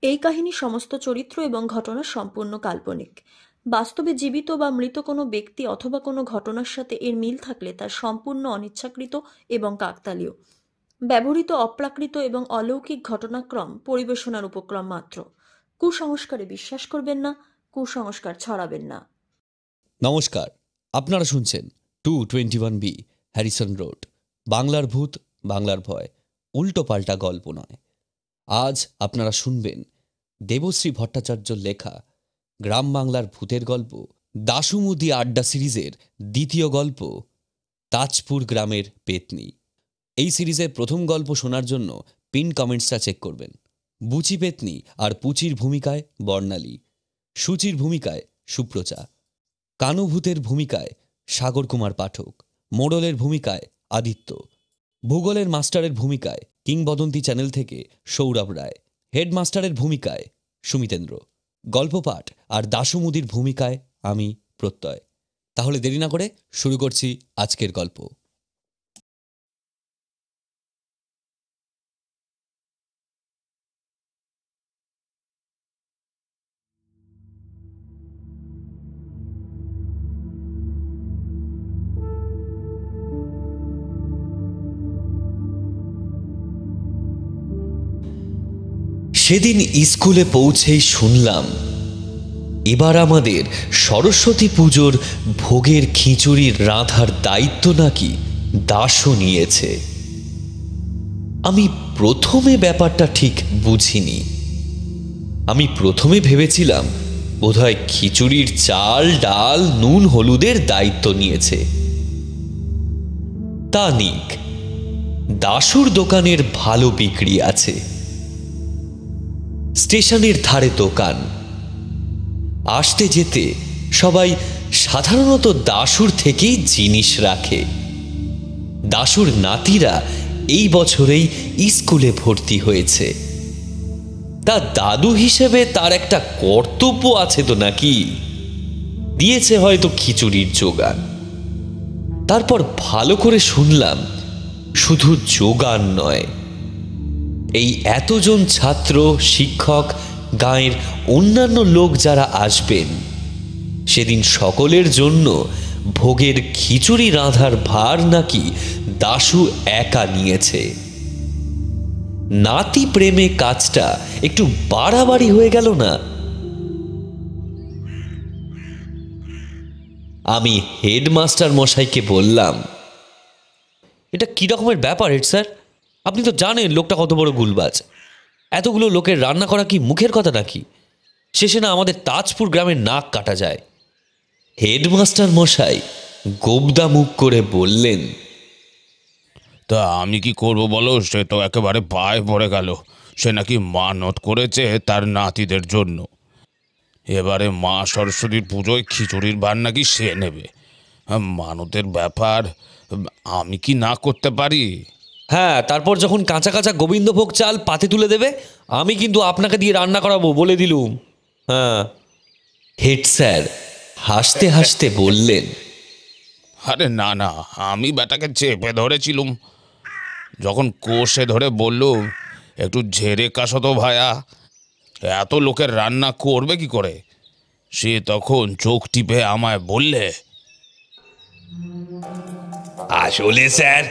এই কাহিনীর সমস্ত চরিত্র এবং ঘটনা সম্পূর্ণ কাল্পনিক। বাস্তবে জীবিত বা মৃত কোনো ব্যক্তি অথবা কোনো ঘটনার সাথে এর মিল থাকলে তা সম্পূর্ণ অনিচ্ছাকৃত এবং কাকতালীয়। ব্যবহৃত অপ্রাকৃত এবং অলৌকিক ঘটনাক্রম পরিবেশনার উপক্রম মাত্র। কুসংস্কারে বিশ্বাস করবেন না, কুসংস্কার ছড়াবেন না। নমস্কার, আপনারা শুনছেন 221B হ্যারিসন রোড। বাংলার ভূত, বাংলার ভয়, উল্টো পাল্টা গল্প নয়। আজ আপনারা শুনবেন দেবশ্রী ভট্টাচার্যর লেখা গ্রাম বাংলার ভূতের গল্প দাশুমুদি আড্ডা সিরিজের দ্বিতীয় গল্প তাজপুর গ্রামের পেতনি। এই সিরিজের প্রথম গল্প শোনার জন্য পিন কমেন্টসটা চেক করবেন। বুচি পেতনি আর পুচির ভূমিকায় বর্ণালী, সুচির ভূমিকায় সুপ্রচা, কানুভূতের ভূমিকায় সাগর কুমার পাঠক, মোড়লের ভূমিকায় আদিত্য, ভূগোলের মাস্টারের ভূমিকায় কিংবদন্তি চ্যানেল থেকে সৌরভ রায়, হেডমাস্টারের ভূমিকায় সুমিতেন্দ্র, গল্পপাঠ আর দাশুমুদির ভূমিকায় আমি প্রত্যয়। তাহলে দেরি না করে শুরু করছি আজকের গল্প। সেদিন স্কুলে পৌঁছেই শুনলাম এবার আমাদের সরস্বতী পুজোর ভোগের খিচুড়ি রাঁধার দায়িত্ব নাকি দাসও নিয়েছে। আমি প্রথমে ব্যাপারটা ঠিক বুঝিনি। আমি প্রথমে ভেবেছিলাম বোধহয় খিচুড়ির চাল, ডাল, নুন, হলুদের দায়িত্ব নিয়েছে। তা নিক, দাসুর দোকানের ভালো বিক্রি আছে। স্টেশনের ধারে দোকান। আসতে যেতে সবাই সাধারণত দাসুর থেকেই জিনিস রাখে। দাসুর নাতিরা এই বছরেই স্কুলে ভর্তি হয়েছে। তা দাদু হিসেবে তার একটা কর্তব্য আছে তো নাকি? দিয়েছে হয়তো খিচুড়ির জোগান। তারপর ভালো করে শুনলাম শুধু জোগান নয়, এই এতজন ছাত্র, শিক্ষক, গাঁয়ের অন্যান্য লোক যারা আসবেন সেদিন সকলের জন্য ভোগের খিচুড়ি রাঁধার ভার নাকি দাশু একা নিয়েছে। নাতি প্রেমে কাজটা একটু বাড়াবাড়ি হয়ে গেল না? আমি হেডমাস্টার মশাইকে বললাম, এটা কি রকমের ব্যাপার হেড স্যার? আপনি তো জানেন লোকটা কত বড় গুলবাজ। এতগুলো লোকের রান্না করা কি মুখের কথা নাকি? শেষে না আমাদের তাজপুর গ্রামের নাক কাটা যায়। হেডমাস্টার মশাই গোবদা মুখ করে বললেন, তা আমি কি করব বলো? সে তো একেবারে পায়ে পড়ে গেল। সে নাকি মানত করেছে তার নাতিদের জন্য। এবারে মা সরস্বতীর পুজোয় খিচুড়ির ভার নাকি সে নেবে। মানতের ব্যাপার, আমি কি না করতে পারি? হ্যাঁ, তারপর যখন কাঁচা কাঁচা গোবিন্দভোগ চাল পাতে তুলে দেবে, আমি কিন্তু আপনাকে দিয়ে রান্না করাবো বলে দিলুম। হ্যাঁ। হেড স্যার হাসতে হাসতে বললেন, আরে না না, আমি ব্যাটাকে চেপে ধরেছিলুম। যখন কোষে ধরে বললুম, একটু ঝেড়ে কাশো তো ভায়া, এত লোকের রান্না করবে কি করে? সে তখন চোখ টিপে আমায় বললে, আসলে স্যার,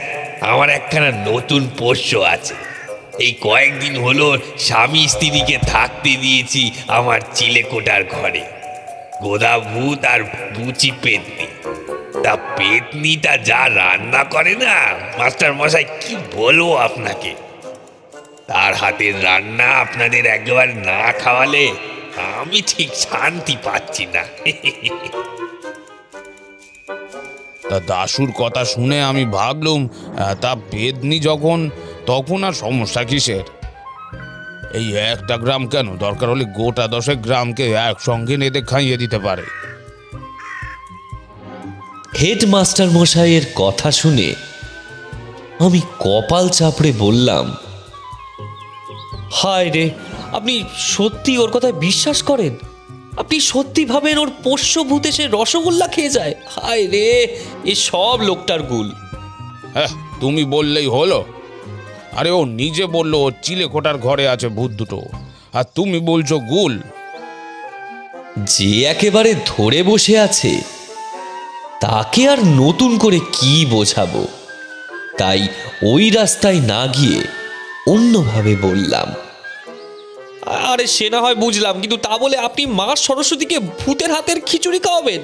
আমার একখানা নতুন পোষ্য আছে। এই কয়েকদিন হলো স্বামী স্ত্রীকে থাকতে দিয়েছি আমার চিলেকোটার ঘরে। গোদা ভূত আর বুচি পেতনি। তা পেতনিটা যা রান্না করে না মাস্টার মশাই, কি বলবো আপনাকে। তার হাতের রান্না আপনাদের একবার না খাওয়ালে আমি ঠিক শান্তি পাচ্ছি না। তা দাশুর কথা শুনে আমি ভাবলুম, তা পেতনি যখন, তখন আর সমস্যা কিসের? এই একটা গ্রাম কেন, দরকার হলে গোটা 10 গ্রামকে একসঙ্গে নেদে খাইয়ে দিতে পারে। হেডমাস্টার মশাইয়ের কথা শুনে আমি কপাল চাপড়ে বললাম, হায় রে, আপনি সত্যি ওর কথায় বিশ্বাস করেন? আপনি সত্যি ভাবেন ওর পোষ্য ভূত এসে রসগোল্লা খেয়ে যায়? হায় রে, এ সব লোকটার গুল। হ্যাঁ, তুমি বললেই হলো। আরে ও নিজে বললো ওর চিলেকোটার ঘরে আছে ভূত দুটো, আর তুমি বলছো গুল? যে একেবারে ধরে বসে আছে তাকে আর নতুন করে কি বোঝাবো, তাই ওই রাস্তায় না গিয়ে অন্যভাবে বললাম। আরে সে না হয় বুঝলাম, কিন্তু তা বলে আপনি মা সরস্বতীকে ভূতের হাতের খিচুড়ি খাওয়াবেন?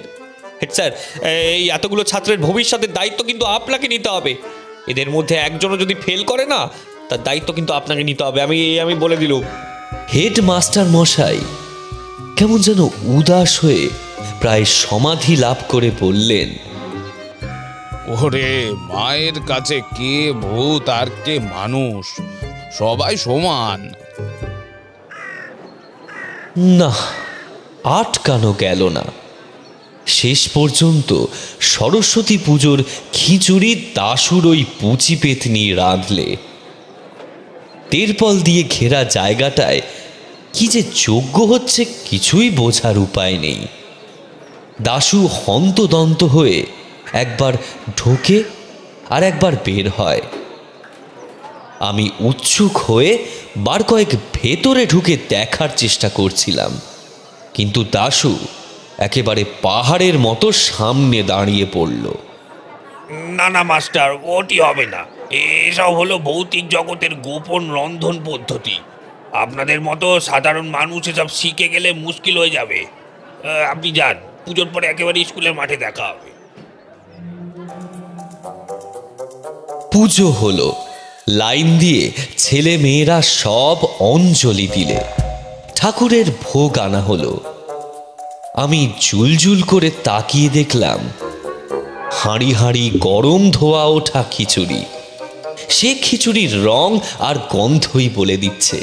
হেড স্যার, এই এতগুলো ছাত্রের ভবিষ্যতের দায়িত্ব কিন্তু আপনাকে নিতে হবে। এদের মধ্যে একজনও যদি ফেল করে না, তার দায়িত্ব কিন্তু আপনাকে নিতে হবে, আমি বলে দিলুম। হেডমাস্টার মশাই কেমন যেন উদাস হয়ে প্রায় সমাধি লাভ করে বললেন, ওরে, মায়ের কাছে কে ভূত আর কে মানুষ, সবাই সমান। না, আটকানো গেল না। শেষ পর্যন্ত সরস্বতী পুজোর খিচুড়ি দাশুর ওই পুচি পেতনি রাঁধলে। তেরপল দিয়ে ঘেরা জায়গাটায় কি যে যজ্ঞ হচ্ছে কিছুই বোঝার উপায় নেই। দাশু হন্তদন্ত হয়ে একবার ঢোকে আর একবার বের হয়। আমি উৎসুক হয়ে বার কয়েক ভেতরে ঢুকে দেখার চেষ্টা করছিলাম, কিন্তু দাশু একেবারে পাহাড়ের মতো সামনে দাঁড়িয়ে পড়ল। না না মাস্টার, ওটি হবে না। এসব হলো ভৌতিক জগতের গোপন রন্ধন পদ্ধতি। আপনাদের মতো সাধারণ মানুষ এসব শিখে গেলে মুশকিল হয়ে যাবে। আপনি যান, পুজোর পরে একেবারে স্কুলের মাঠে দেখা হবে। পুজো হলো, লাইন দিয়ে ছেলে মেয়েরা সব অঞ্জলি দিলে, ঠাকুরের ভোগ আনা হলো। আমি জুলজুল করে তাকিয়ে দেখলাম হাঁড়ি হাঁড়ি গরম ধোয়া ওঠা খিচুড়ি। সে খিচুড়ির রং আর গন্ধই বলে দিচ্ছে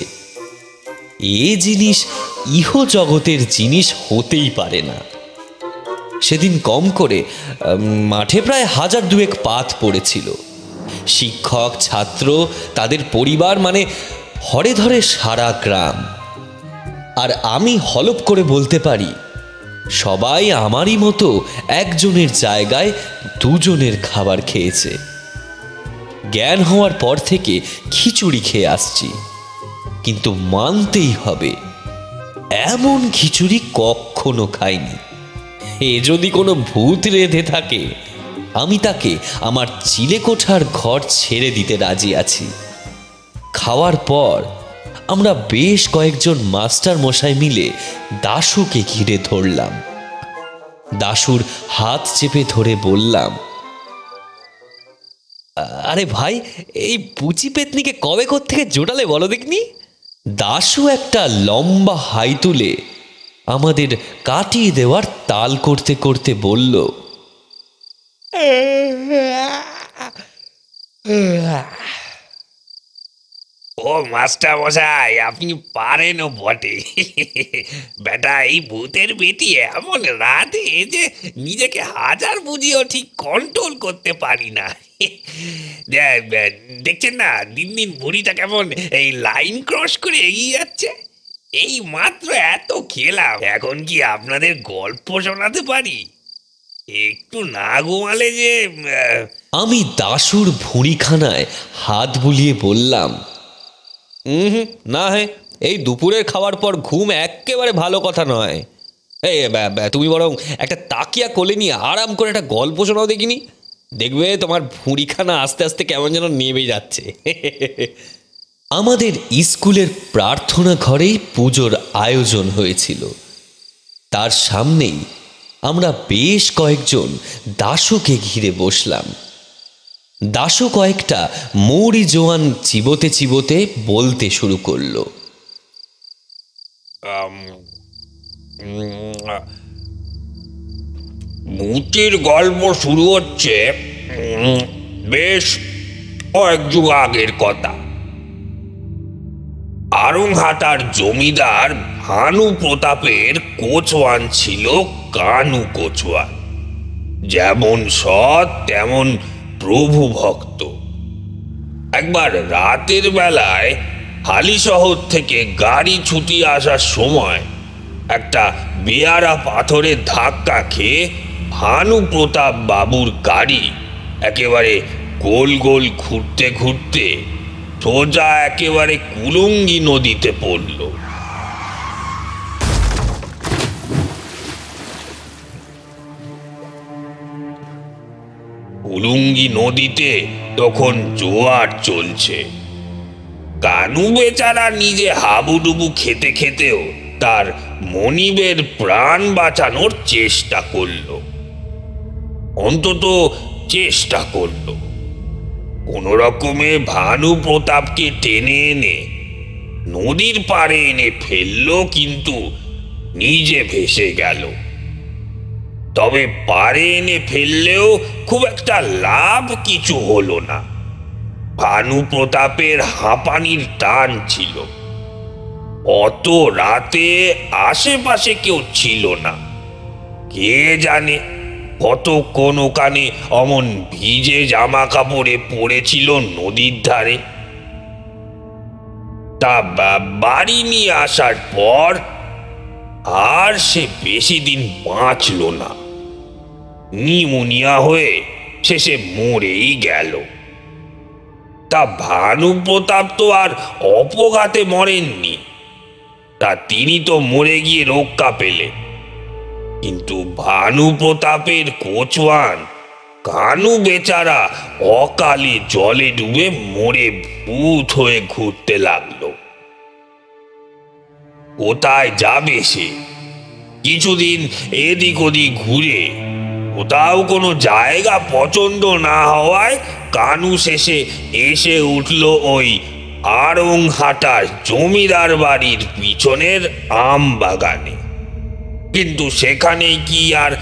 এ জিনিস ইহ জগতের জিনিস হতেই পারে না। সেদিন কম করে মাঠে প্রায় 1000-2 পাত পড়েছিল। শিক্ষক, ছাত্র, তাদের পরিবার, মানে হরে ধরে সারা গ্রাম। আর আমি হলপ করে বলতে পারি সবাই আমারই মতো একজনের জায়গায় দুজনের খাবার খেয়েছে। জ্ঞান হওয়ার পর থেকে খিচুড়ি খেয়ে আসছি, কিন্তু মানতেই হবে এমন খিচুড়ি কখনো খাইনি। এ যদি কোনো ভূত রেঁধে থাকে, আমি তাকে আমার চিলেকোঠার ঘর ছেড়ে দিতে রাজি আছি। খাওয়ার পর আমরা বেশ কয়েকজন মাস্টার মশাই মিলে দাশুকে ঘিরে ধরলাম। দাশুর হাত চেপে ধরে বললাম, আরে ভাই, এই পুচি পেতনিকে কবে থেকে জোটালে বলো দেখনি? দাশু একটা লম্বা হাই তুলে আমাদের কাটিয়ে দেওয়ার তাল করতে করতে বলল, ও মাস্টার মশাই, আপনি পারেনও বটে। বেটা, এই ভূতের বেটি এমন রাতে যে নিজেকে হাজার বুঝিয়েও ঠিক কন্ট্রোল করতে পারি না। দেখছেন না দিন দিন বুড়িটা কেমন এই লাইন ক্রস করে এগিয়ে যাচ্ছে। এই মাত্র এত খেলাম, এখন কি আপনাদের গল্প শোনাতে পারি? একটু না ঘুমালে যে। আমি দাশুর ভুঁড়িখানায় হাত বুলিয়ে বললাম, না, হ্যাঁ, এই দুপুরের খাওয়ার পর ঘুম একেবারে ভালো কথা নয়। এই তুমি বরং একটা তাকিয়া কোলে নিয়ে আরাম করে একটা গল্প শোনাও দেখিনি, দেখবে তোমার ভুঁড়িখানা আস্তে আস্তে কেমন যেন নেমে যাচ্ছে। আমাদের স্কুলের প্রার্থনা ঘরেই পুজোর আয়োজন হয়েছিল। তার সামনেই আমরা বেশ কয়েকজন দাশুকে ঘিরে বসলাম। দাশু কয়েকটা মৌরি জোয়ান চিবোতে চিবোতে বলতে শুরু করলো, ভূতের গল্প শুরু হচ্ছে বেশ কয়েক যুগ আগের কথা। আরংহাটার জমিদার ভানু প্রতাপের কোচওয়ান ছিল কানু কোচওয়ান। যেমন সৎ তেমন প্রভু ভক্ত। একবার রাতের বেলায় হালিশহর থেকে গাড়ি ছুটিয়ে আসার সময় একটা বেয়ারা পাথরের ধাক্কা খেয়ে ভানু প্রতাপ বাবুর গাড়ি একেবারে গোল গোল ঘুরতে ঘুরতে সোজা একেবারে কুলুঙ্গি নদীতে পড়ল। কুলুঙ্গি নদীতে তখন জোয়ার চলছে। কানু বেচারা নিজে হাবুডুবু খেতে খেতেও তার মনিবের প্রাণ বাঁচানোর চেষ্টা করলো, অন্তত চেষ্টা করলো। কোন রকমে ভানু প্রতাপকে টেনে এনে নদীর পাড়ে এনে ফেললো, কিন্তু নিজে ভেসে গেল। তবে পাড়ে এনে ফেললেও খুব একটা লাভ কিছু হলো না। ভানু প্রতাপের হাঁপানির টান ছিল। অত রাতে আশেপাশে কেউ ছিল না। কে জানে কতক্ষণ ওখানে অমন ভিজে জামা কাপড়ে পড়েছিল নদীর ধারে। তা বাড়ি নিয়ে আসার পর আর সে বেশি দিন বাঁচল না। নিউমোনিয়া হয়ে শেষে মরেই গেল। তা ভানু প্রতাপ তো আর অপঘাতে মরেননি, তা তিনি তো মরে গিয়ে রক্ষা পেলেন। কিন্তু ভানু প্রতাপের কোচওয়ান কানু বেচারা অকালে জলে ডুবে মরে ভূত হয়ে ঘুরতে লাগলো। কোথায় যাবে সে? কিছুদিন এদিক ওদিক ঘুরে কোথাও কোনো জায়গা পছন্দ না হওয়ায় কানু শেষে এসে উঠল ওই আড়ংহাটার জমিদার বাড়ির পিছনের আম বাগানে। কিন্তু সেখানে কি আর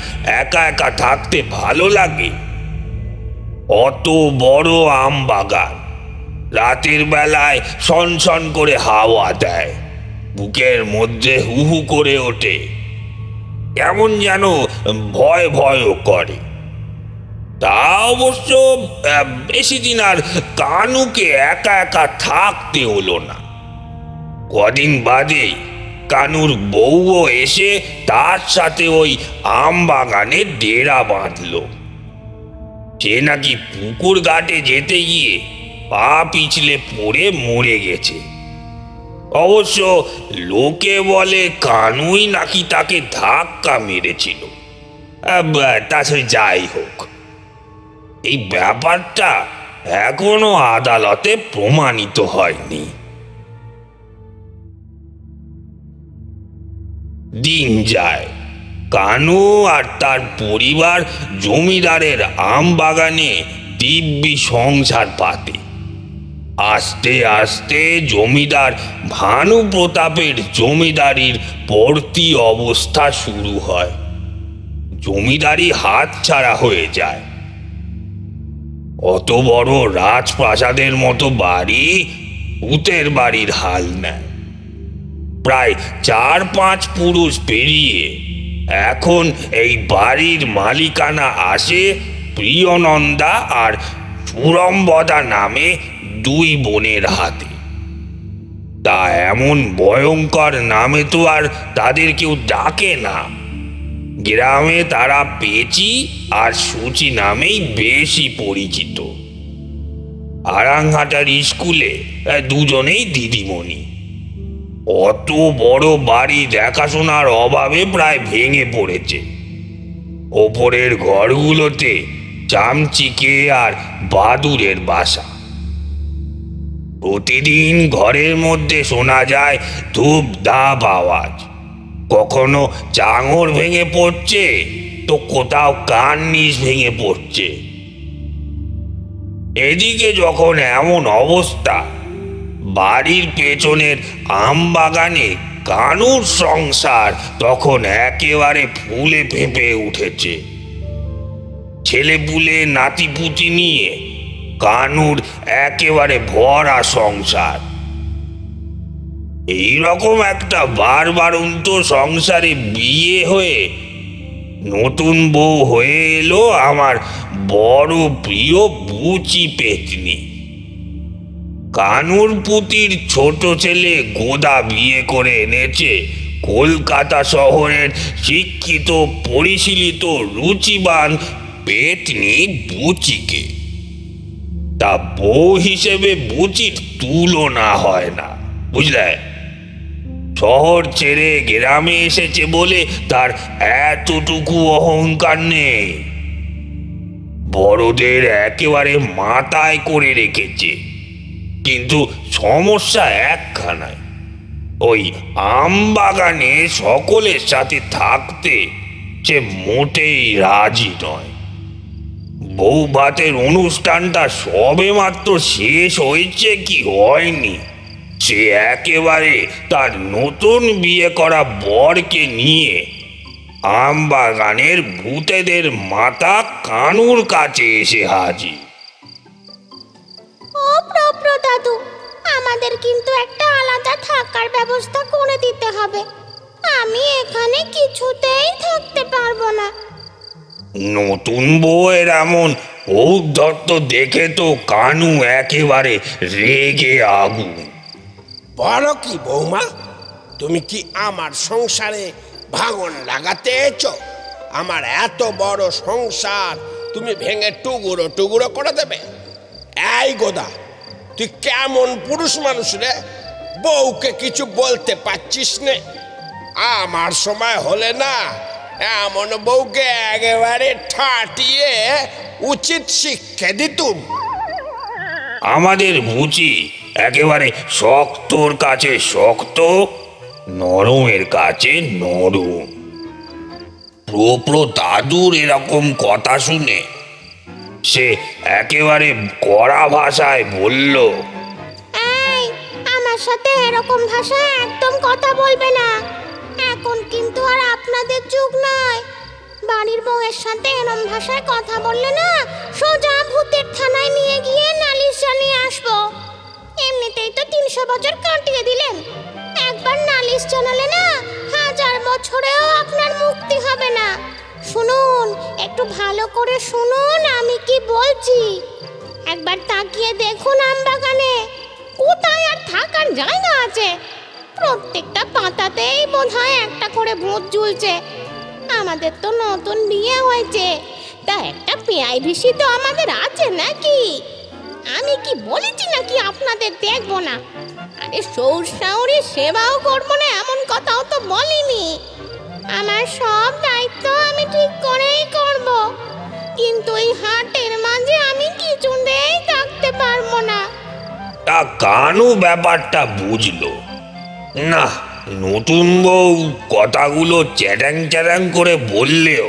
একা একা থাকতে ভালো লাগে? অত বড় আম বাগান, রাতের বেলায় সনসন করে হাওয়া দেয়, বুকের মধ্যে হু হু করে ওঠে, কেমন যেন ভয় ভয়ও করে। তা অবশ্য বেশি দিন আর কানুকে একা একা থাকতে হলো না। কদিন বাদেই কানুর বউও এসে তার সাথে ওই আম বাগানে ডেরা বাঁধল। সে নাকি পুকুর ঘাটে যেতে গিয়ে পা পিছলে পড়ে মরে গেছে। অবশ্য লোকে বলে কানুই নাকি তাকে ধাক্কা মেরেছিল। তা সে যাই হোক, এই ব্যাপারটা এখনো আদালতে প্রমাণিত হয়নি। দিন যায়, কানু আর তার পরিবার জমিদারের আম বাগানে দিব্যি সংসার পাতে। আস্তে আস্তে জমিদার ভানু প্রতাপের জমিদারির পড়তি অবস্থা শুরু হয়। জমিদারি হাতছাড়া হয়ে যায়। অত বড় রাজপ্রাসাদের মতো বাড়ি ভূতের বাড়ির হাল নেয়। প্রায় 4-5 পুরুষ পেরিয়ে এখন এই বাড়ির মালিকানা আসে প্রিয়নন্দা আর সুরম্বদা নামে 2 বোনের হাতে। তা এমন ভয়ঙ্কর নামে তো আর তাদের কেউ ডাকে না। গ্রামে তারা পেচি আর সুচি নামেই বেশি পরিচিত। আড়াংহাটার স্কুলে দুজনেই দিদিমণি। অত বড় বাড়ি দেখাশোনার অভাবে প্রায় ভেঙে পড়েছে। ওপরের ঘরগুলোতে চামচিকে আর বাদুড়ের বাসা। প্রতিদিন ঘরের মধ্যে শোনা যায় ধূপ ধাপ আওয়াজ। কখনো চাঙড় ভেঙে পড়ছে, তো কোথাও কার্নিশ ভেঙে পড়ছে। এদিকে যখন এমন অবস্থা, বাড়ির পেছনের আম বাগানে কানুর সংসার তখন একেবারে ফুলে ফেঁপে উঠেছে। ছেলেপুলে নাতিপুতি নিয়ে কানুর একেবারে ভরা সংসার। এইরকম একটা বারবারন্ত সংসারে বিয়ে হয়ে নতুন বউ হয়ে এলো আমার বড় প্রিয় বুচি পেতনি। কানুর পুতির ছোট ছেলে গোদা বিয়ে করে এনেছে কলকাতা শহরের শিক্ষিত পরিশীলিত রুচিবান পেতনি বুচিকে। তা বউ হিসেবে বুচির তুলনা হয় না, বুঝলে? শহর ছেড়ে গ্রামে এসেছে বলে তার এতটুকু অহংকার নেই। বড়দের একেবারে মাথায় করে রেখেছে। কিন্তু সমস্যা একখানায়, ওই আম বাগানে সকলের সাথে থাকতে সে মোটেই রাজি নয়। বউ ভাতের অনুষ্ঠানটা সবে মাত্র শেষ হয়েছে কি হয়নি, সে একেবারে তার নতুন বিয়ে করা বরকে নিয়ে আম বাগানের ভূতেদের মাথা কানুর কাছে এসে হাজির। ও প্রপ্র দাদু, আমাদের কিন্তু একটা আলাদা থাকার ব্যবস্থা করে দিতে হবে। আমি এখানে কিছুতেই থাকতে পারবো না। নতুন বউয়ের এমন ঔদ্ধত্য দেখে তো কানু একেবারে রেগে আগুন। বলো কি বৌমা, তুমি কি আমার সংসারে ভাঙন লাগাতে এসো? আমার এত বড় সংসার তুমি ভেঙে টুকরো টুকরো করে দেবে? এই গোদা, তুই কেমন পুরুষ মানুষ রে? বউকে কিছু বলতে পারছিস নে? আমার সময় হলে না এমন বউকে একেবারে ঠাটিয়ে উচিত শিক্ষা দিতুম। আমাদের বুঝি একেবারে শক্তর কাছে শক্ত, নরমের কাছে নরম। প্রপ্র দাদুর এরকম কথা শুনে সে একেবারে কড়া ভাষায় বলল, এই, আমার সাথে এরকম ভাষায় একদম কথা বলবে না। এখন কিন্তু আর আপনাদের যুগ নয়। বাড়ির বউয়ের সাথে এরকম ভাষায় কথা বললে না সোজা ভূতের থানায় নিয়ে গিয়ে নালিশ জানিয়ে আসবো। এমনিতেই তো 300 বছর কাটিয়ে দিলেন, একবার নালিশ জানালে না 1000 বছরেও আপনার মুক্তি হবে না। শুনুন, একটু ভালো করে শুনুন আমি কি বলছি। একবার তাকিয়ে দেখুন আম বাগানে কোথায় আর থাকার জায়গা আছে। প্রত্যেকটা পাতাতেই বোধহয় একটা করে ভূত ঝুলছে। আমাদের তো নতুন বিয়ে হয়েছে, তা একটা প্রাইভেসি তো আমাদের আছে নাকি? আমি কি বলেছি নাকি আপনাদের দেখবো না? আরে সৌর শাওরের সেবাও করবো না এমন কথাও তো বলিনি। আমার সব দায়িত্ব আমি ঠিক করেই করব, কিন্তু এই হাটের মাঝে আমি কিছুতেই থাকতে পারবো না। তা কানু ব্যাপারটা বুঝলো না। নতুন বউ কথাগুলো চ্যাটাং চ্যাটাং করে বললেও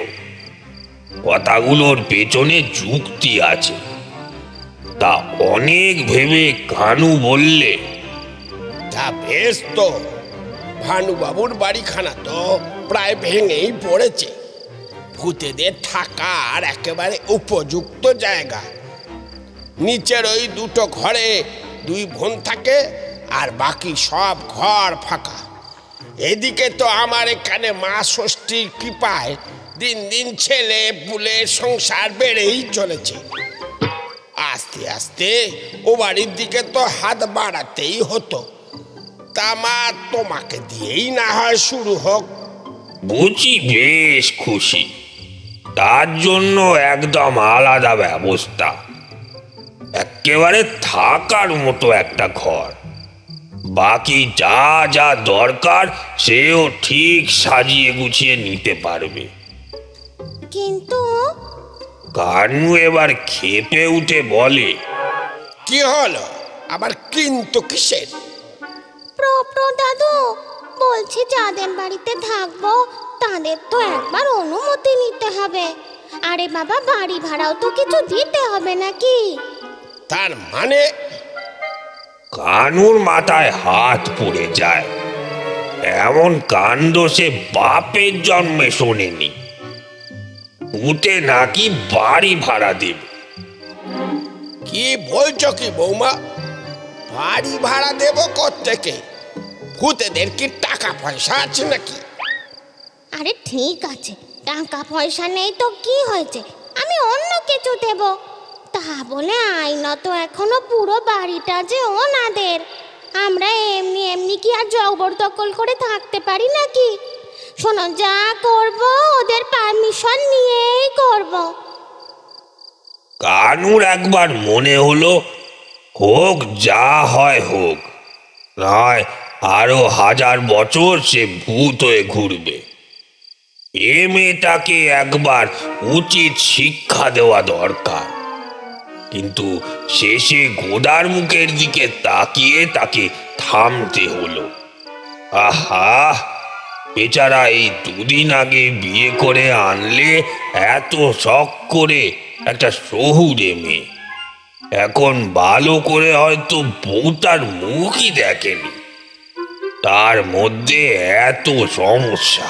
কথাগুলোর পেছনে যুক্তি আছে, তা অনেক ভেবে কানু বললে, তা বেশ তো, ভানুবাবুর বাড়িখানা তো প্রায় ভেঙেই পড়েছে। ভূতেদের থাকার একেবারে উপযুক্ত জায়গা। নিচের ওই দুটো ঘরে 2 বোন থাকে, আর বাকি সব ঘর ফাঁকা। এদিকে তো আমার এখানে মা ষষ্ঠীর কৃপায় দিন দিন ছেলে পুলের সংসার বেড়েই চলেছে। আস্তে আস্তে ও বাড়ির দিকে তো হাত বাড়াতেই হতো। তা মা, তোমাকে দিয়েই না হয় শুরু হোক। বুঝি বেশ খুশি। তার জন্য একদম আলাদা ব্যবস্থা, একেবারে থাকার মতো একটা ঘর। বাকি যা যা দরকার সেও ঠিক সাজিয়ে গুছিয়ে নিতে পারবে। কিন্তু কানু এবার ক্ষেপে উঠে বলে, কি হলো আবার কিন্তু কিসের? প্রপ্র দাদু, বলছি যাদের বাড়িতে থাকবো তাদের তো একবার অনুমতি নিতে হবে। আরে বাবা, বাড়ি ভাড়াও তো কিছু দিতে হবে নাকি? তার মানে? কানুর মাথায় হাত পড়ে যায়। এমন কাণ্ড সে বাপের জন্মে শোনেনি। উঠে নাকি বাড়ি ভাড়া দেবে। কি বলছো কি বৌমা? বাড়ি ভাড়া দেব কোত্থেকে? ভূতেদের কি টাকা পয়সা আছে নাকি? আরে ঠিক আছে, টাকা পয়সা নেই তো কি হয়েছে, আমি অন্য কিছু দেব। তা বলে আইনত এখনো পুরো বাড়িটা যে ওনাদের। আমরা এমনি এমনি কি আর জবরদখল করে থাকতে পারি নাকি? শোনো, যা করব ওদের পারমিশন নিয়েই করব। কানুর একবার মনে হলো, হোক যা হয় হোক, নয় আরো 1000 বছর সে ভূত হয়ে ঘুরবে। এ মেয়েটাকে একবার উচিত শিক্ষা দেওয়া দরকার। কিন্তু শেষে গোদার মুখের দিকে তাকিয়ে তাকে থামতে হলো। আহা, বেচারা এই দুদিন আগে বিয়ে করে আনলে এত শখ করে একটা শহুরে মেয়ে, এখন ভালো করে হয়তো বউটার মুখই দেখেনি, তার মধ্যে এত সমস্যা।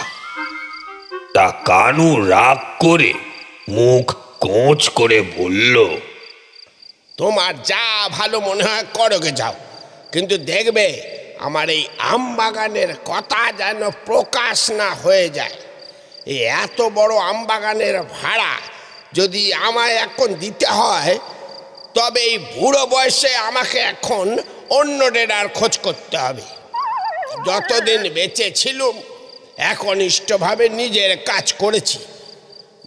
তা কানু রাগ করে মুখ কোঁচ করে বলল, তোমার যা ভালো মনে হয় করোগে যাও, কিন্তু দেখবে আমার এই আম বাগানের কথা যেন প্রকাশ না হয়ে যায়। এই এত বড় আম বাগানের ভাড়া যদি আমায় এখন দিতে হয়, তবে এই বুড়ো বয়সে আমাকে এখন অন্য ডেরার খোঁজ করতে হবে। যতদিন বেঁচে ছিলুম একনিষ্ঠভাবে নিজের কাজ করেছি।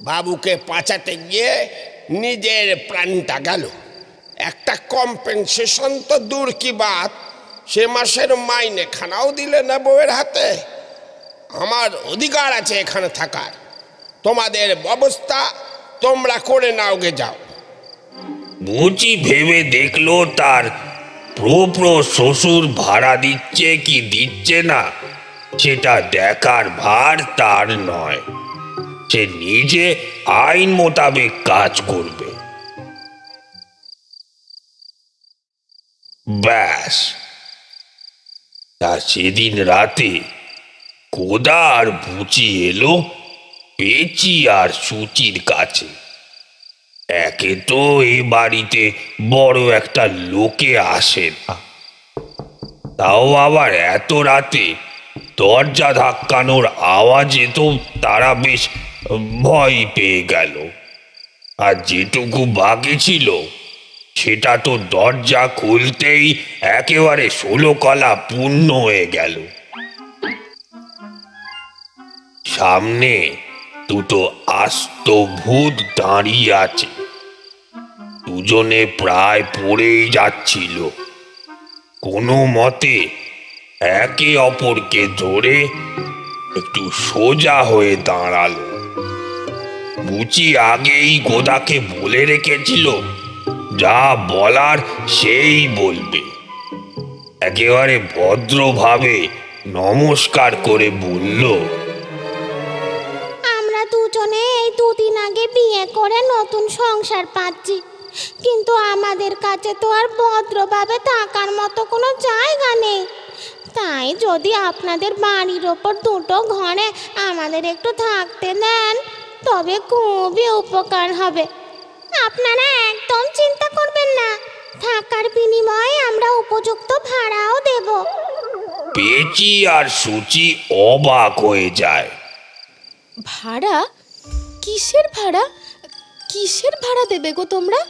বাবুকে বাঁচাতে গিয়ে নিজের প্রাণটা গেল। একটা কম্পেনসেশন তো দূর কি বাত, সে মাসের মাইনে খানাও দিলে না বউয়ের হাতে। আমার অধিকার আছে এখানে থাকার। তোমাদের ব্যবস্থা তোমরা করে নাওগে যাও। বুচি ভেবে দেখলো তার প্রো শ্বশুর ভাড়া দিচ্ছে কি দিচ্ছে না সেটা দেখার ভার তার নয়, সে নিজে আইন মোতাবেক কাজ করবে। ব্যাস, তা সেদিন রাতে কোদা আর বুচি এলো পেঁচি আর সুচির কাছে। একে তো এ বাড়িতে বড় একটা লোকে আসে না, তাও আবার এত রাতে দরজা ধাক্কানোর আওয়াজে তো তারা বেশ ভয় পেয়ে গেল। আর যেটুকু বাকি ছিল সেটা তো দরজা খুলতেই একেবারে 16 কলা পূর্ণ হয়ে গেল। সামনে দুটো আস্ত ভূত দাঁড়িয়ে আছে, দুজনে প্রায় পড়েই যাচ্ছিল। কোনো মতে একে অপরকে ধরে একটু সোজা হয়ে দাঁড়ালো। বুচি আগেই গোদাকে বলে রেখেছিল যা বলার সেই বলবে। একেবারে ভদ্রভাবে নমস্কার করে বলল, আমরা দুজনে এই দুদিন আগে বিয়ে করে নতুন সংসার পাচ্ছি, কিন্তু আমাদের কাছে তো আর ভদ্রভাবে থাকার মতো কোনো জায়গা নেই। তাই যদি আপনাদের বাড়ির ওপর দুটো ঘরে আমাদের একটু থাকতে দেন তবে খুবই উপকার হবে। আপনারা একদম চিন্তা করবেন না, থাকার বিনিময়ে আমরা উপযুক্ত ভাড়াও দেব। পেঁচি আর সুচি অবাক হয়ে যায়। ভাড়া? কিসের ভাড়া? কিসের ভাড়া দেবে গো তোমরা?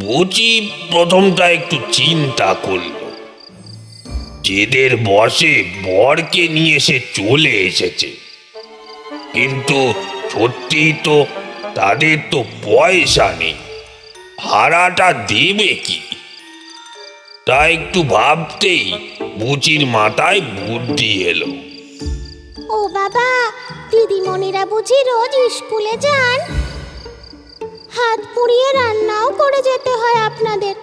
বুচি প্রথমটা একটু চিন্তা করল। জেদের বসে বরকে নিয়ে সে চলে এসেছে, কিন্তু সত্যি তো তাদের তো পয়সা নেই, ভাড়াটা দেবে কি? তা একটু ভাবতেই বুচির মাথায় বুদ্ধি এলো। ও বাবা, দিদিমণিরা বুঝি রোজ স্কুলে যান? হাত পুড়িয়ে রান্নাও করে যেতে হয় আপনাদের।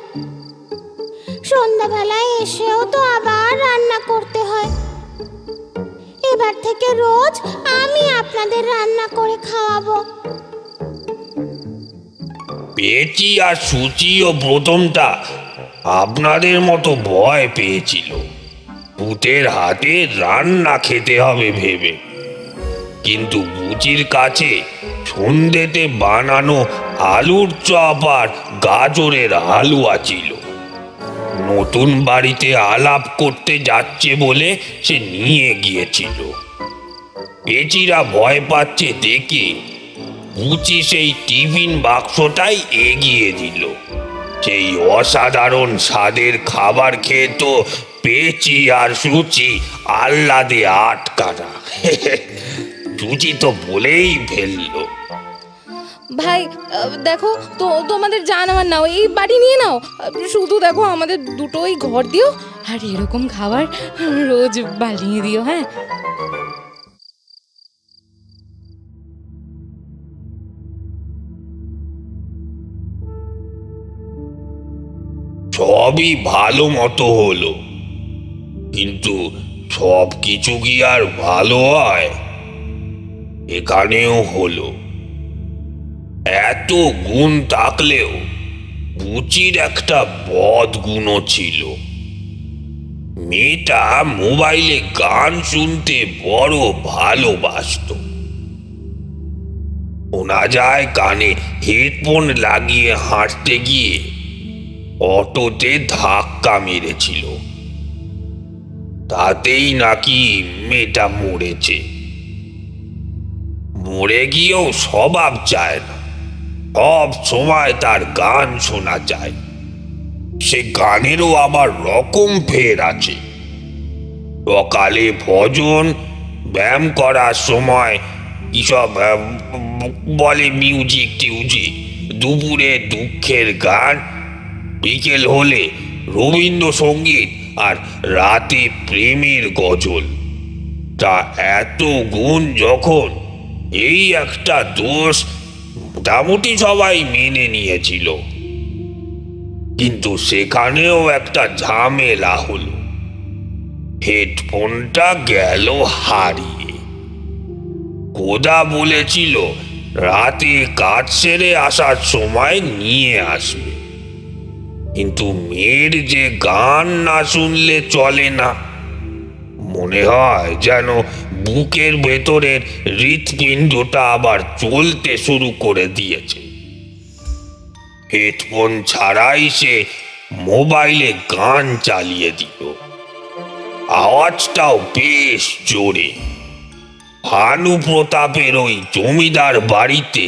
সন্ধ্যাবেলায় এসেও তো আবার রান্না করতে হয়। এবার থেকে রোজ আমি আপনাদের রান্না করে খাওয়াবো। পেঁচি আর সুচিও প্রথমটা আপনাদের মতো ভয় পেয়েছিল, ভূতের হাতে রান্না খেতে হবে ভেবে। কিন্তু বুচির কাছে সন্ধ্যেতে বানানো আলুর চপ আর গাজরের হালুয়া ছিল। নতুন বাড়িতে আলাপ করতে যাচ্ছে বলে সে নিয়ে গিয়েছিল। পেঁচিরা ভয় পাচ্ছে দেখে বুচি সেই টিফিন বাক্সটাই এগিয়ে দিল। সেই অসাধারণ স্বাদের খাবার খেয়ে তো পেঁচি আর সুচি আহ্লাদে আটকানা। সুচি তো বলেই ফেললো, ভাই দেখো তো, তোমাদের জানাবার নাও, এই বাড়ি নিয়ে নাও। শুধু দেখো আমাদের দুটোই ঘর দিও, আর এরকম খাবার রোজ বানিয়ে দিও। হ্যাঁ, সবই ভালো মতো হলো, কিন্তু সব কিছু কি আর ভালো হয়? এখানেও হলো। এত গুণ থাকলেও বুচির একটা বদ গুণও ছিল। মেয়েটা মোবাইলে গান শুনতে বড় ভালোবাসতো। শোনা যায় কানে হেডফোন লাগিয়ে হাঁটতে গিয়ে অটোতে ধাক্কা মেরেছিল, তাতেই নাকি মেয়েটা মরেছে। মরে গিয়েও স্বভাব চায় না, সব সময় তার গান শোনা যায়। সে গানেরও আবার রকম ফের আছে। সকালে ভজন, ব্যায়াম করার সময় কিসব বলে মিউজিক টিউজিক, দুপুরে দুঃখের গান, বিকেল হলে রবীন্দ্রসঙ্গীত, আর রাতে প্রেমের গজল। তা এত গুণ যখন, এই একটা দোষ মোটামুটি সবাই মেনে নিয়েছিল। কিন্তু সেখানেও একটা ঝামেলা হলো, হেডফোনটা গেল হারিয়ে। কোদা বলেছিল রাতে কাজ সেরে আসার সময় নিয়ে আসবে, কিন্তু মেয়ের যে গান না শুনলে চলে না। মনে হয় যেন বুকের ভেতরের হৃৎপিণ্ডটা আবার চলতে শুরু করে দিয়েছে। হেডফোন ছাড়াই সে মোবাইলে গান চালিয়ে দিল, আওয়াজটাও বেশ জোরে। ভানু প্রতাপের ওই জমিদার বাড়িতে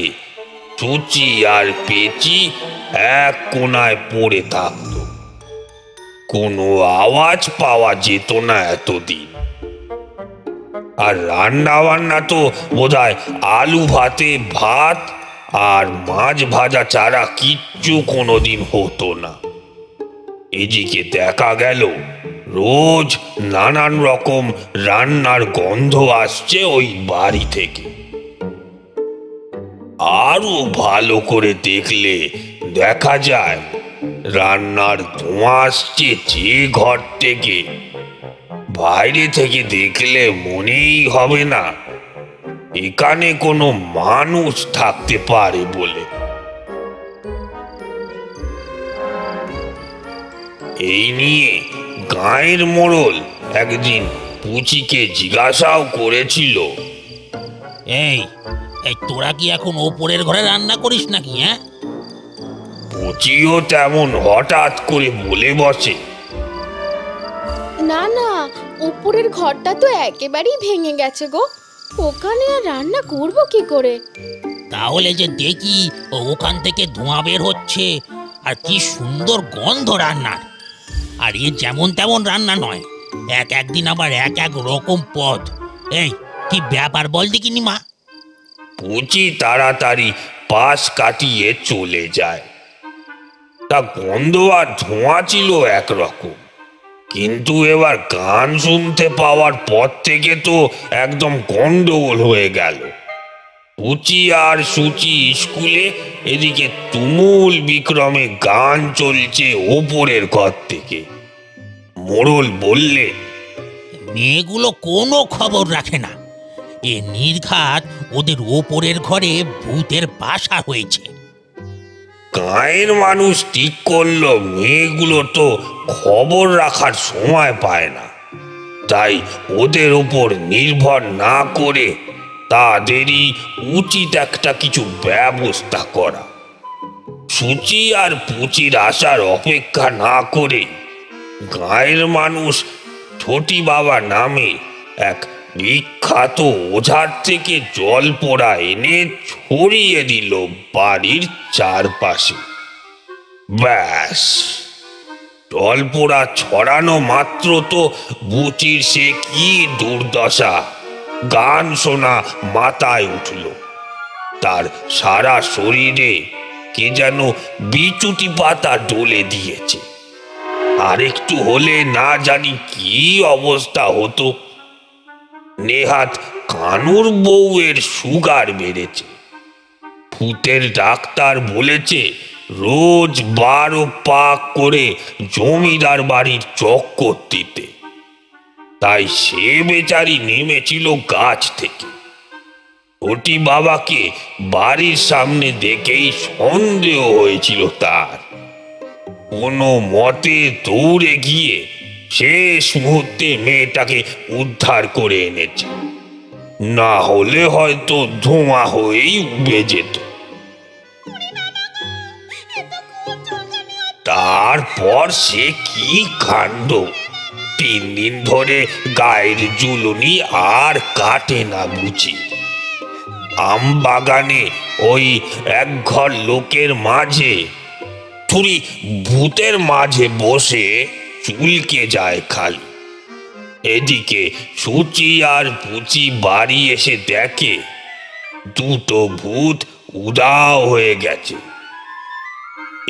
চুচি আর পেচি এক কোনায় পড়ে থাকত, কোনো আওয়াজ পাওয়া যেত না এতদিন। আর রান্না বান্না তো বোধহয় আলু ভাতে ভাত আর মাছ ভাজা ছাড়া কিচ্ছু কোনোদিন হতো না। এদিকে দেখা গেল রোজ নানান রকম রান্নার গন্ধ আসছে ওই বাড়ি থেকে। আরো ভালো করে দেখলে দেখা যায় রান্নার ধোঁয়া আসছে যে ঘর থেকে, বাইরে থেকে দেখলে মনেই হবে না এখানে কোনো মানুষ থাকতে পারে বলে। এই নিয়ে গাঁয়ের মোড়ল একদিন পুচিকে জিজ্ঞাসাও করেছিল, এই এই তোরা কি এখন ওপরের ঘরে রান্না করিস নাকি? হ্যাঁ, পুচিও তেমন হঠাৎ করে বলে বসে, না না, উপরের ঘরটা তো একেবারেই ভেঙে গেছে গো, ওখানে আর রান্না করব কি করে? তাহলে যে দেখি ওখান থেকে ধোঁয়া বের হচ্ছে, আর কি সুন্দর গন্ধ রান্নার। আর এ যেমন তেমন রান্না নয়, একদিন আবার এক রকম পদ। এই কি ব্যাপার বল দেখিনি মা? পুচি তাড়াতাড়ি পাশ কাটিয়ে চলে যায়। তা গন্ধ আর ধোঁয়া ছিল একরকম, কিন্তু এবার গান শুনতে পাওয়ার পর থেকে তো একদম গন্ডগোল হয়ে গেল। পুচি আর সুচি স্কুলে, এদিকে তুমুল বিক্রমে গান চলছে ওপরের ঘর থেকে। মোড়ল বললে, মেয়েগুলো কোনো খবর রাখে না, এ নির্ঘাত ওদের ওপরের ঘরে ভূতের বাসা হয়েছে। গাঁয়ের মানুষ ঠিক করলো মেয়েগুলো তো খবর রাখার সময় পায় না, তাই ওদের উপর নির্ভর না করে তাদেরই উচিত একটা কিছু ব্যবস্থা করা। সুচি আর পুচির আসার অপেক্ষা না করে গাঁয়ের মানুষ ছোটি বাবা নামে এক বিখ্যাত ওঝার থেকে জল পোড়া এনে ছড়িয়ে দিল বাড়ির চারপাশে। ব্যাস, জল পোড়া ছড়ানো মাত্র তো বুচির সে কি দুর্দশা, গান শোনা মাথায় উঠল। তার সারা শরীরে কে যেন বিচুটি পাতা ডলে দিয়েছে। আর একটু হলে না জানি কি অবস্থা হতো। নেহাত কানুর বউয়ের সুগার বেড়েছে। ভূতের ডাক্তার বলেছে রোজ 12 পাক করে জমিদার বাড়ির চক্কর দিতে। তাই সে বেচারি নেমেছিল গাছ থেকে। ওটি বাবাকে বাড়ির সামনে দেখেই সন্দেহ হয়েছিল তার। কোনো মতে দৌড়ে গিয়ে শেষ মুহূর্তে মেয়েটাকে উদ্ধার করে এনেছে, না হলে হয়তো ধোঁয়া হয়েই উবে যেত। তারপর সে কি কাণ্ড! 3 দিন ধরে গায়ের জুলুনি আর কাটে না বুঝি। আম বাগানে ওই এক ঘর লোকের মাঝে থুরি ভূতের মাঝে বসে চুলকে যায় খালি। এদিকে সুচি আর পুচি বাড়ি এসে দেখে দুটো ভূত উধাও হয়ে গেছে।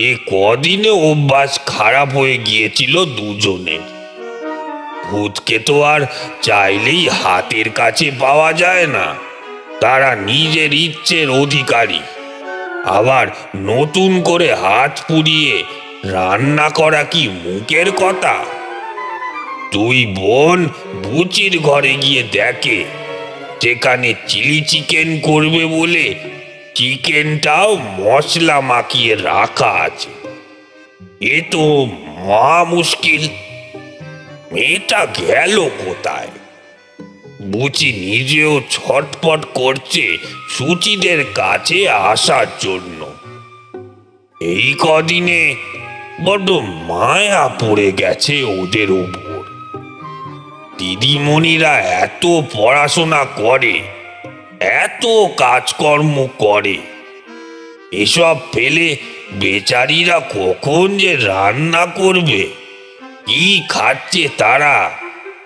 এ কদিনে অভ্যাস খারাপ হয়ে গিয়েছিল দুজনের। ভূতকে তো আর চাইলেই হাতের কাছে পাওয়া যায় না, তারা নিজের ইচ্ছের অধিকারী। আবার নতুন করে হাত পুড়িয়ে রান্না করা কি মুখের কথা? 2 বোন বুচির ঘরে গিয়ে দেখে যেখানে চিলি চিকেন করবে বলে চিকেনটাও মশলা মাখিয়ে রাখা আছে। এ তো মহা মুশকিল। মেয়েটা গেল কোথায়? বুচি নিজেও ছটপট করছে সুচিদের কাছে আসার জন্য। এই কদিনে বড্ড মায়া পড়ে গেছে ওদের উপর। দিদিমণিরা এত পড়াশোনা করে, এত কাজকর্ম করে, এসব পেলে বেচারিরা কখন যে রান্না করবে? কি খাচ্ছে তারা?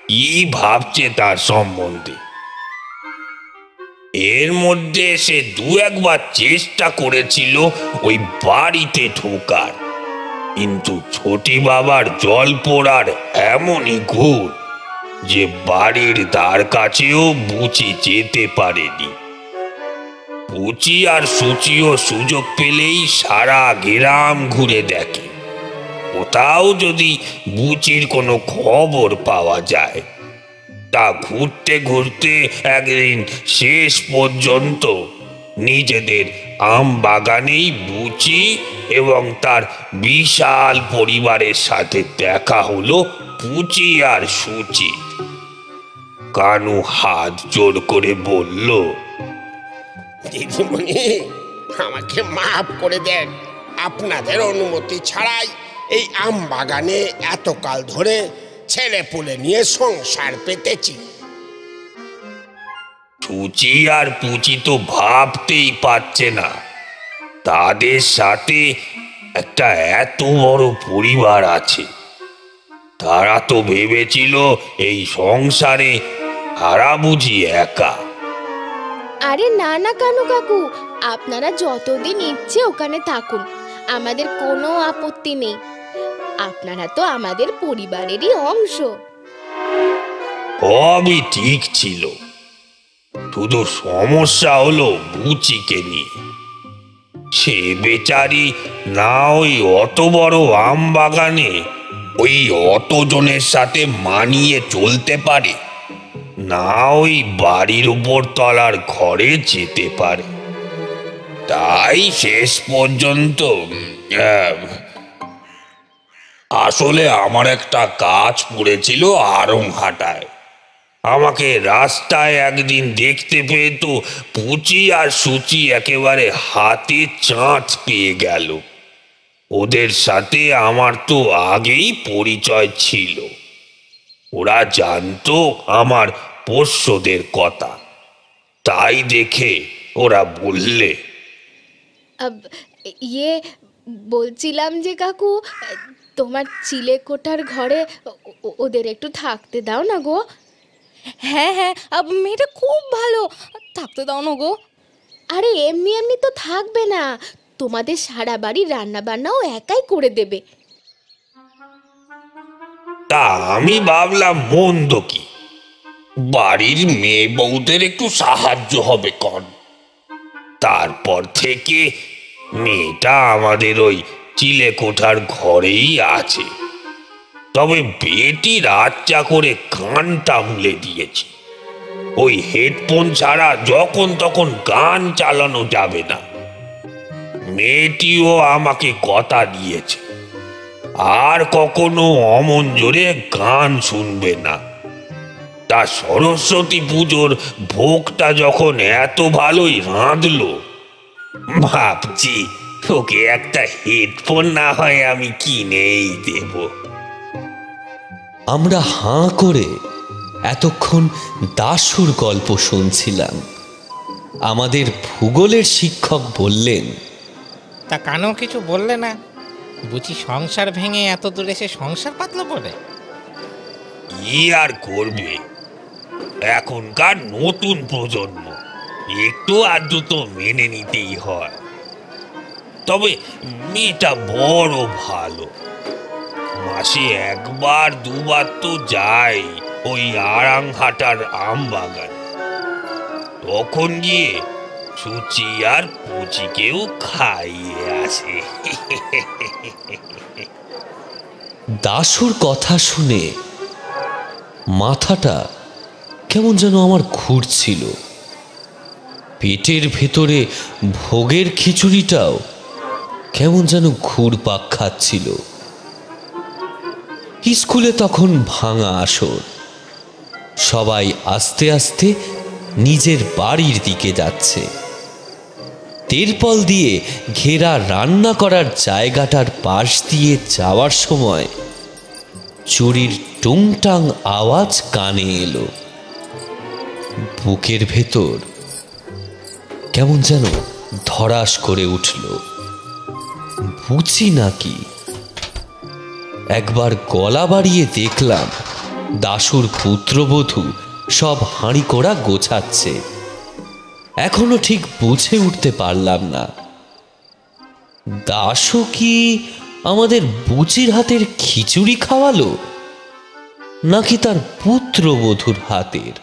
কি ভাবছে তার সম্বন্ধে? এর মধ্যে সে 2-1 চেষ্টা করেছিল ওই বাড়িতে ঢোকার, কিন্তু ছোটি বাবার জল পোড়ার এমনই ঘুর যে বাড়ির দ্বার কাছেও বুচি যেতে পারেনি। বুচি আর সুচিও সুযোগ পেলেই সারা গ্রাম ঘুরে দেখে, কোথাও যদি বুচির কোনো খবর পাওয়া যায়। তা ঘুরতে ঘুরতে একদিন শেষ পর্যন্ত নিজেদের আম বাগানেই বুচি এবং তার বিশাল পরিবারের সাথে দেখা হলো পুচি আর সুচি। কানু হাত জোর করে বলল, দিদিমণি, আমাকে মাফ করে দেন। আপনাদের অনুমতি ছাড়াই এই আম বাগানে এতকাল ধরে ছেলে পুলে নিয়ে সংসার পেতেছি। সুচি আর পুচি তো ভাবতেই পারছে না তাদের সাথে একটা এত বড় পরিবার আছে। তারা তো ভেবেছিল এই সংসারে হারা বুঝি একা। আরে না না কানু কাকু, আপনারা যতদিন ইচ্ছে ওখানে থাকুন, আমাদের কোনো আপত্তি নেই। আপনারা তো আমাদের পরিবারেরই অংশ। সবই ঠিক ছিল, শুধু সমস্যা হলো বুচিকে নিয়ে। সে বেচারি না ওই অত বড় আম বাগানে ওই অতজনের সাথে মানিয়ে চলতে পারে, না ওই বাড়ির উপর তলার ঘরে যেতে পারে। তাই শেষ পর্যন্ত আসলে আমার একটা কাজ পড়েছিল আড়ংঘাটায়। আমাকে রাস্তায় একদিন দেখতে পেয়ে তো পুচি আর সুচি একেবারে হাতে চাঁচ পেয়ে গেল। ওদের সাথে আমার তো আগেই পরিচয় ছিল, ওরা জানতো আমার পোষ্যদের কথা। তাই দেখে ওরা বললে, ইয়ে বলছিলাম যে কাকু, তোমার চিলেকোঠার ঘরে ওদের একটু থাকতে দাও না গো। হ্যাঁ হ্যাঁ, মেয়েটা খুব ভালো, থাকতে দাও না গো। আরে এমনি এমনি তো থাকবে না, তোমাদের সারা বাড়ি রান্না বান্নাও একাই করে দেবে। তা আমি ভাবলাম মন্দ কি, বাড়ির মেয়ে বউদের একটু সাহায্য হবে কন। তারপর থেকে মেয়েটা আমাদের ওই চিলেকোঠার ঘরেই আছে, তবে বেটি রাতটা করে কানটা মুলে দিয়েছে। ওই হেডফোন ছাড়া যখন তখন গান চালানো যাবে না। মেয়েটিও আমাকে কথা দিয়েছে, আর কখনো অমন জোরে গান শুনবে না। তা সরস্বতী পুজোর ভোগটা যখন এত ভালোই রাঁধলো, ভাবছি ওকে একটা হেডফোন না হয় আমি কিনেই দেব। আমরা হাঁ করে এতক্ষণ দাশুর গল্প শুনছিলাম। আমাদের ভূগোলের শিক্ষক বললেন, তা কানও কিছু বললে না? বুঝি সংসার ভেঙে এত দূরে সে সংসার পাতলো পড়ে? কি আর করবে, এখনকার নতুন প্রজন্ম, একটু আধটু তো মেনে নিতেই হয়। তবে মেয়েটা বড় ভালো, মাসে একবার দুবার তো যাই ওই আরাংহাটার আম বাগান। তখন গিয়ে সুচি আর পুচিকেও খাইয়ে আসে। দাশুর কথা শুনে মাথাটা কেমন যেন আমার ঘুরছিল। পেটের ভেতরে ভোগের খিচুড়িটাও কেমন যেন ঘুরপাক খাচ্ছিল। স্কুলে তখন ভাঙা আসর, সবাই আস্তে আস্তে নিজের বাড়ির দিকে যাচ্ছে। তেরপল দিয়ে ঘেরা রান্না করার জায়গাটার পাশ দিয়ে যাওয়ার সময় চুরির টুংটাং আওয়াজ কানে এলো। বুকের ভেতর কেমন যেন ধড়াস করে উঠল। বুঝি নাকি? একবার গলা বাড়িয়ে দেখলাম দাশুর পুত্রবধূ সব হাঁড়ি কোড়া গোছাচ্ছে। এখনো ঠিক বুঝে উঠতে পারলাম না, দাশু কি আমাদের বুচির হাতের খিচুড়ি খাওয়ালো নাকি তার পুত্রবধূর হাতের।